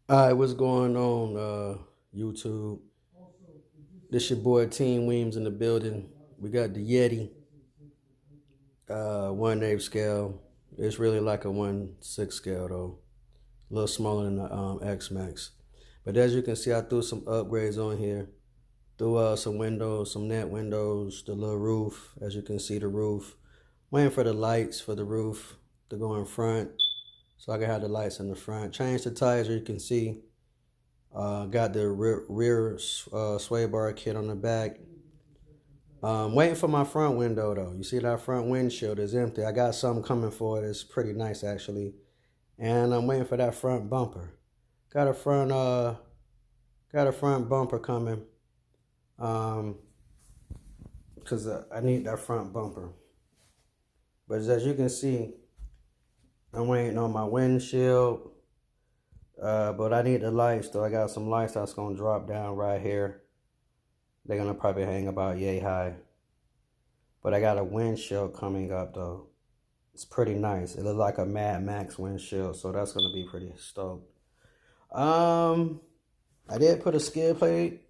All right, what's going on, YouTube? This your boy Team Weems in the building. We got the Yeti, 1/8 scale. It's really like a 1/6 scale though, a little smaller than the X Max. But as you can see, I threw some upgrades on here. Threw some windows, some net windows, the little roof. As you can see, the roof. Waiting for the lights for the roof to go in front, so I can have the lights in the front. Change the tires, as you can see. Got the rear sway bar kit on the back. Waiting for my front window though. You see that front windshield is empty. I got something coming for it. It's pretty nice actually. And I'm waiting for that front bumper. Got a front bumper coming. Cause I need that front bumper. But as you can see, I'm waiting on my windshield. But I need the lights though. I got some lights that's gonna drop down right here. They're gonna probably hang about yay high. But I got a windshield coming up though. It's pretty nice. It looks like a Mad Max windshield, so that's gonna be pretty stoked. I did put a skid plate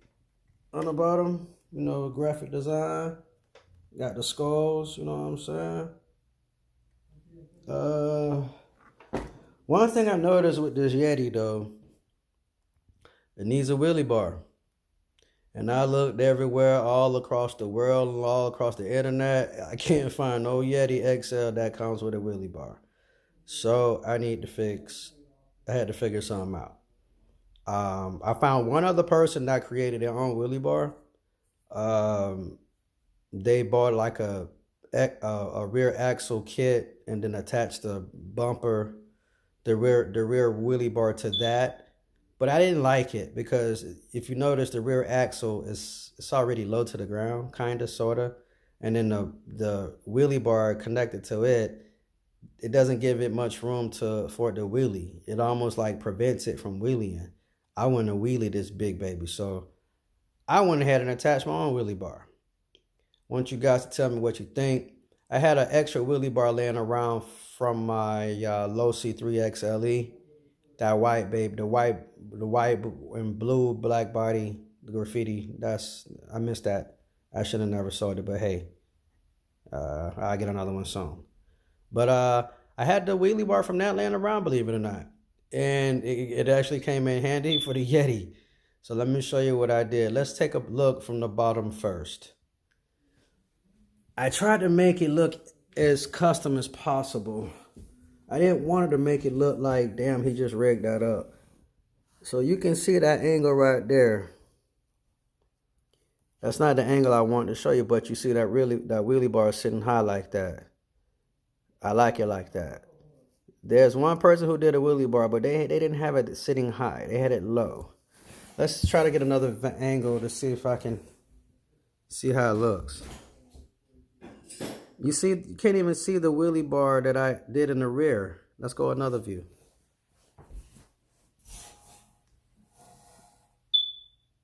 on the bottom, graphic design. Got the skulls, you know what I'm saying? One thing I noticed with this Yeti though, it needs a wheelie bar. And I looked everywhere, all across the world, all across the internet. I can't find no Yeti XL that comes with a wheelie bar. So I had to figure something out. I found one other person that created their own wheelie bar. They bought like a rear axle kit and then attached the bumper, the rear wheelie bar to that. But I didn't like it because if you notice, the rear axle it's already low to the ground, kind of, sort of. And then the wheelie bar connected to it, it doesn't give it much room for it to wheelie. It almost like prevents it from wheeling. I want to wheelie this big baby. So I went ahead and attached my own wheelie bar. I want you guys to tell me what you think. I had an extra wheelie bar laying around from my Losi 3XLE. That white babe, the white and blue black body, the graffiti. I missed that. I should have never sold it, but hey, I'll get another one soon. But I had the wheelie bar from that laying around, believe it or not, and it actually came in handy for the Yeti. So let me show you what I did. Let's take a look from the bottom first. I tried to make it look as custom as possible. I didn't want it to make it look like, damn, he just rigged that up. So you can see that angle right there. That's not the angle I wanted to show you, but you see that wheelie bar sitting high like that. I like it like that. There's one person who did a wheelie bar, but they didn't have it sitting high. They had it low. Let's try to get another angle to see if I can see how it looks. You see, you can't even see the wheelie bar that I did in the rear. Let's go another view.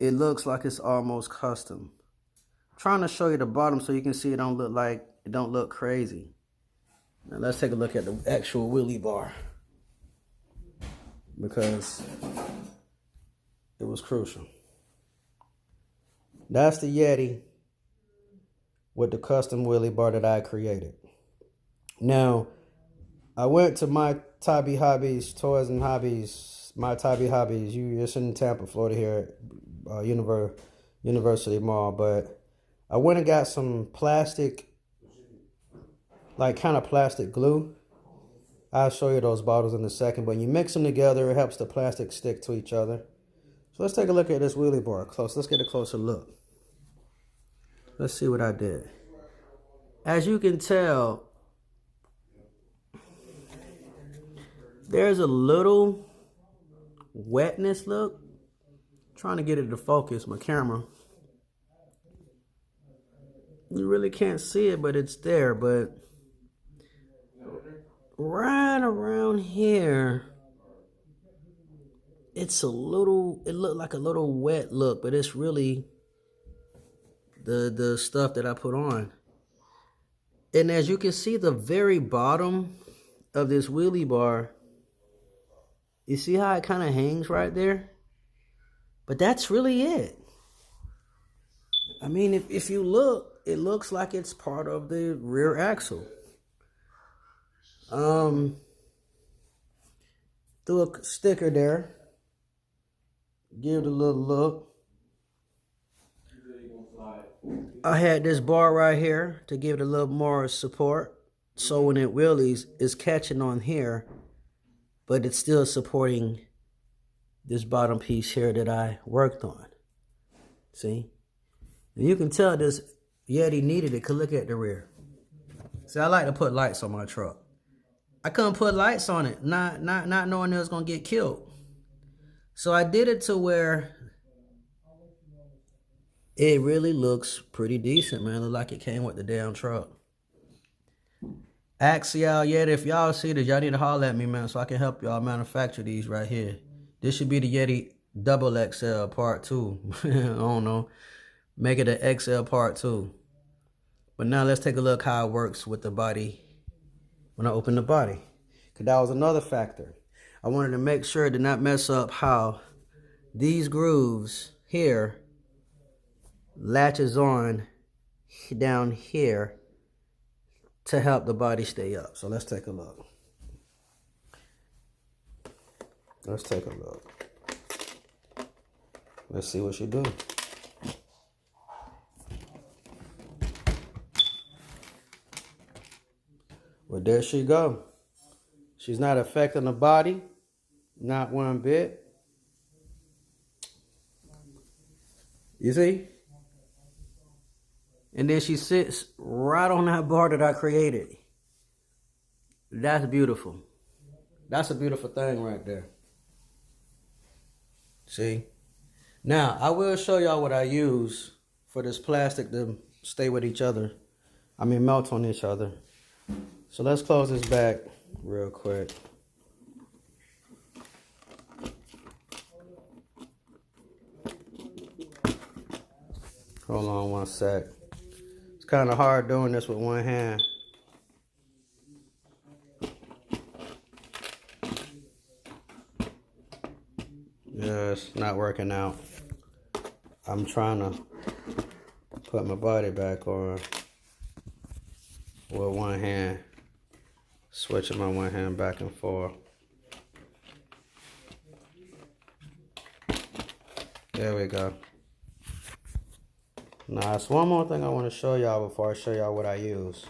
It looks like it's almost custom. I'm trying to show you the bottom so you can see it don't look crazy. Now let's take a look at the actual wheelie bar, because it was crucial. That's the Yeti with the custom wheelie bar that I created. Now, I went to my Tabby Hobbies, Toys and Hobbies, my Tabby Hobbies. It's in Tampa, Florida here at University Mall. But I went and got some plastic, like kind of plastic glue. I'll show you those bottles in a second. But when you mix them together, it helps the plastic stick to each other. So let's take a look at this wheelie bar close. Let's get a closer look. Let's see what I did. As you can tell, there's a little wetness look. I'm trying to get it to focus, my camera. You really can't see it, but it's there. But right around here, it looked like a little wet look, but it's really the stuff that I put on. And as you can see, the very bottom of this wheelie bar You see how it kind of hangs right there? But that's really it. I mean, if you look, it looks like it's part of the rear axle. Threw a sticker there. Give it a little look. I had this bar right here to give it a little more support. So when it wheelies, it's catching on here, but it's still supporting this bottom piece here that I worked on. See? And you can tell this Yeti needed it, 'cause look at the rear. See, I like to put lights on my truck. I couldn't put lights on it, not knowing it was gonna get killed. So I did it to where it really looks pretty decent, man. Look like it came with the damn truck. Axial Yeti, if y'all see this, y'all need to holler at me, man, so I can help y'all manufacture these right here. This should be the Yeti double XL part 2. I don't know. Make it an XL part 2. But now let's take a look how it works with the body when I open the body. Because that was another factor. I wanted to make sure to not mess up how these grooves here latches on down here to help the body stay up. So let's take a look. Let's take a look. Let's see what she do. Well, there she go. She's not affecting the body, not one bit. You see? And then she sits right on that bar that I created. That's beautiful. That's a beautiful thing right there. See? Now, I will show y'all what I use for this plastic to stay with each other. I mean, melt on each other. So let's close this back real quick. Hold on one sec. It's kind of hard doing this with one hand. Yeah, it's not working out. I'm trying to put my body back on with one hand. Switching my one hand back and forth. There we go. Now, it's one more thing I want to show y'all before I show y'all what I use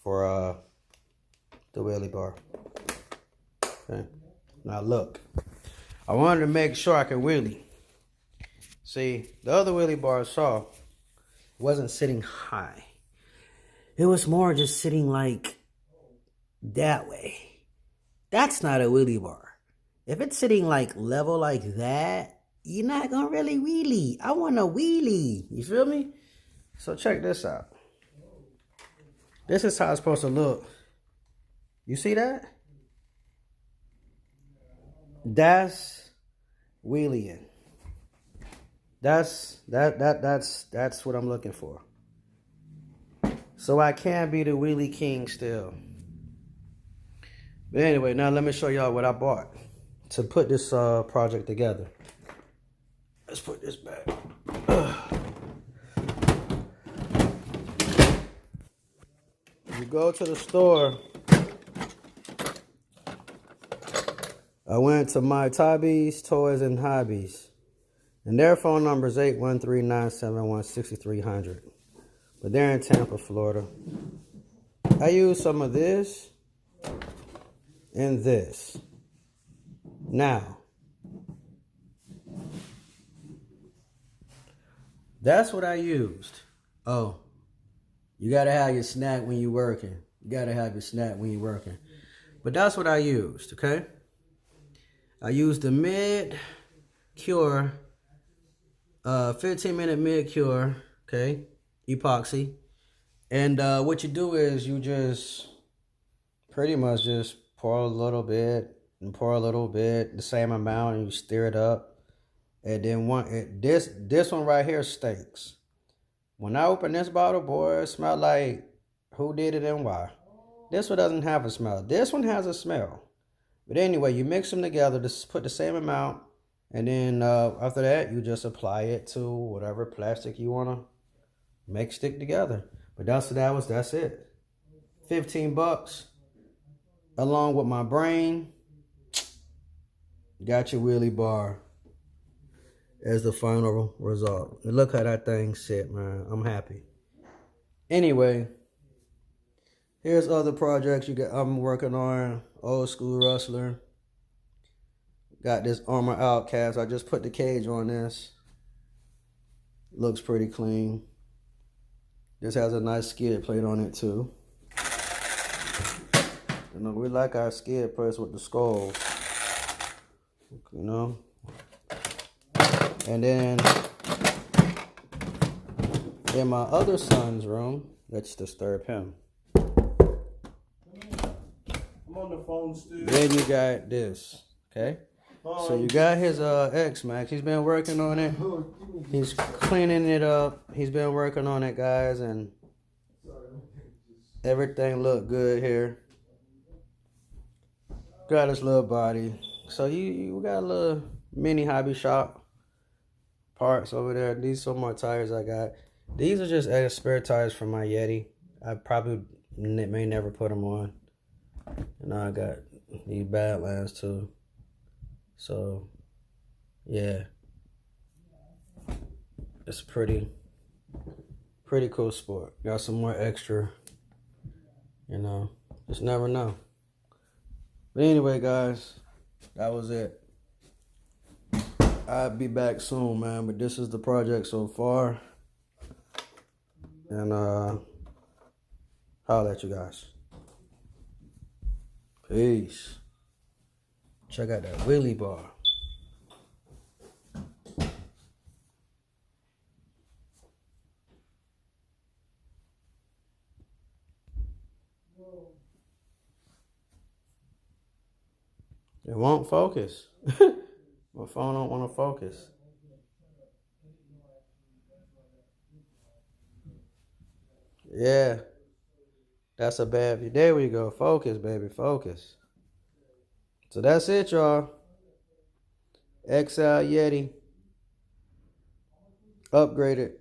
for the wheelie bar. Okay. Now look, I wanted to make sure I could wheelie. See, the other wheelie bar I saw wasn't sitting high. It was more just sitting like that way. That's not a wheelie bar. If it's sitting like level like that, you're not gonna really wheelie. I want a wheelie. You feel me? So check this out. This is how it's supposed to look. You see that? That's wheeling. That's what I'm looking for. So I can be the wheelie king still. But anyway, now let me show y'all what I bought to put this project together. Let's put this back. You go to the store. I went to my Tabby's Toys and Hobbies. And their phone number is 813-971-6300. But they're in Tampa, Florida. I use some of this and this. Now, that's what I used. Oh, you gotta have your snack when you're working. You gotta have your snack when you're working. But that's what I used, okay? I used the mid-cure, 15-minute mid-cure, okay? Epoxy. And what you do is you just pretty much just pour a little bit and pour a little bit, the same amount, and you stir it up. And then this one right here stinks. When I open this bottle, boy, it smells like who did it and why. This one doesn't have a smell. This one has a smell. But anyway, you mix them together, just put the same amount, and then after that, you just apply it to whatever plastic you want to make stick together. But that's it. 15 bucks along with my brain. Got your wheelie bar as the final result. And look how that thing sit, man. I'm happy. Anyway, here's other projects I'm working on. Old school rustler. Got this Armor Outcast. I just put the cage on this. Looks pretty clean. This has a nice skid plate on it too. You know, we like our skid plates with the skulls. You know. And then in my other son's room, let's disturb him. I'm on the phone still. Then you got this, okay? So you got his X-Max. He's been working on it. He's cleaning it up. He's been working on it, guys, and everything look good here. Got his little body. So you got a little mini hobby shop parts over there. These some more tires I got. These are just spare tires for my Yeti. I probably may never put them on. And I got these Badlands too. So, yeah. It's pretty cool sport. Got some more extra, you know. Just never know. But anyway, guys, that was it. I'll be back soon, man. But this is the project so far. And holla at you guys. Peace. Check out that Wheelie Bar. It won't focus. My phone don't want to focus. Yeah. That's a bad view. There we go. Focus, baby. Focus. So that's it, y'all. Axial Yeti. Upgraded.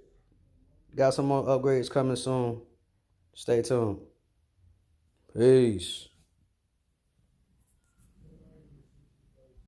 Got some more upgrades coming soon. Stay tuned. Peace.